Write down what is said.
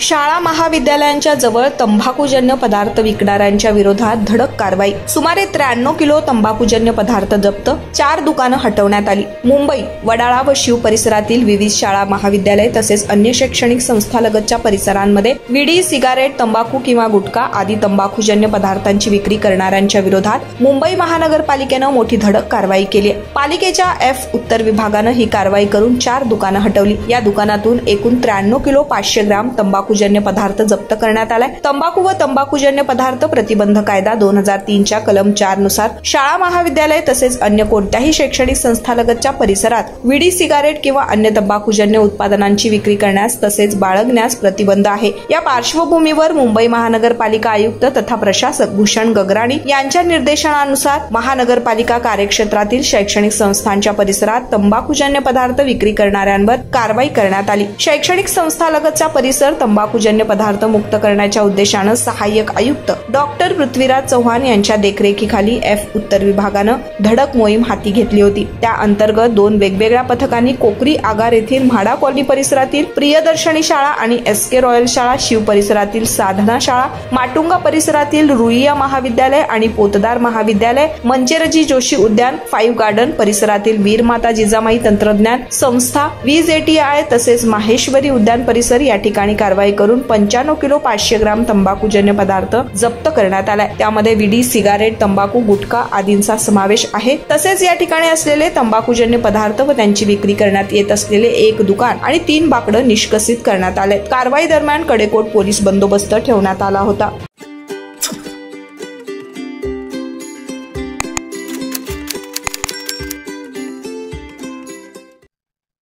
शाळा महाविद्यालयांच्या जवळ तंबाखूजन्य पदार्थ विकणाऱ्यांच्या विरोधात धडक कारवाई। सुमारे 93 किलो तंबाखूजन्य पदार्थ जप्त, 4 दुकानं हटवण्यात आली। मुंबई, वडाळा व शिव परिसरातील विविध शाळा महाविद्यालय तसेच अन्य शैक्षणिक संस्थालगतच्या परिसरांमध्ये विडी, सिगारेट, तंबाखू किंवा गुटखा आदी तंबाखूजन्य पदार्थांची विक्री करणाऱ्यांच्या विरोधात मुंबई महानगरपालिकेनं मोठी धडक कारवाई केली आहे। पालिकेच्या F उत्तर विभागानं ही कारवाई करून 4 दुकानं हटवली। या दुकानातून एकूण 93 किलो 500 ग्राम तंबाखूजन्य पदार्थ जप्त करण्यात आलाय। तंबाखू व तंबाखूजन्य पदार्थ प्रतिबंध कायदा 2003 च्या कलम 4 नुसार शाळा महाविद्यालय तसेच अन्य कोणत्याही शैक्षणिक संस्थालगतच्या परिसरात विडी, सिगारेट किंवा अन्य तंबाखूजन्य उत्पादनांची विक्री करण्यास तसेच बाळगण्यास प्रतिबंध आहे। या पार्श्वभूमीवर मुंबई महानगरपालिका आयुक्त तथा प्रशासक भूषण गगराणी यांच्या निर्देशनानुसार महानगरपालिका कार्यक्षेत्रातील शैक्षणिक संस्थांच्या परिसरात तंबाखूजन्य पदार्थ विक्री करणाऱ्यांवर कारवाई करण्यात आली। शैक्षणिक संस्थालगतचा परिसर तंबाखूजन्य पदार्थ मुक्त करण्याच्या उद्देशानं सहाय्यक आयुक्त डॉक्टर पृथ्वीराज चव्हाण यांच्या देखरेखीखाली F उत्तर विभागानं धडक मोहीम हाती घेतली होती। त्या अंतर्गत 2 वेगवेगळ्या पथकांनी कोकरी आगार येथील म्हाडा कॉलनी परिसरातील प्रियदर्शनी शाळा आणि SK रॉयल शाळा, शिव परिसरातील साधना शाळा, माटुंगा परिसरातील रुईया महाविद्यालय आणि पोतदार महाविद्यालय, मंचेरजी जोशी उद्यान, 5 गार्डन परिसरातील वीरमाता जिजामाई तंत्रज्ञान संस्था, वीज ATI तसेच माहेश्वरी उद्यान परिसर या ठिकाणी कारवाई करून 95 किलो 500 ग्राम तंबाखूजन्य पदार्थ जप्त करण्यात आलाय। त्यामध्ये विडी, सिगारेट, तंबाखू, गुटखा आदींचा समावेश आहे। तसेच या ठिकाणी असलेले तंबाखूजन्य पदार्थ व त्यांची विक्री करण्यात येत असलेले 1 दुकान आणि 3 बाकडं निष्कासित करण्यात आले। कारवाई दरम्यान कडेकोट पोलीस बंदोबस्त ठेवण्यात आला होता।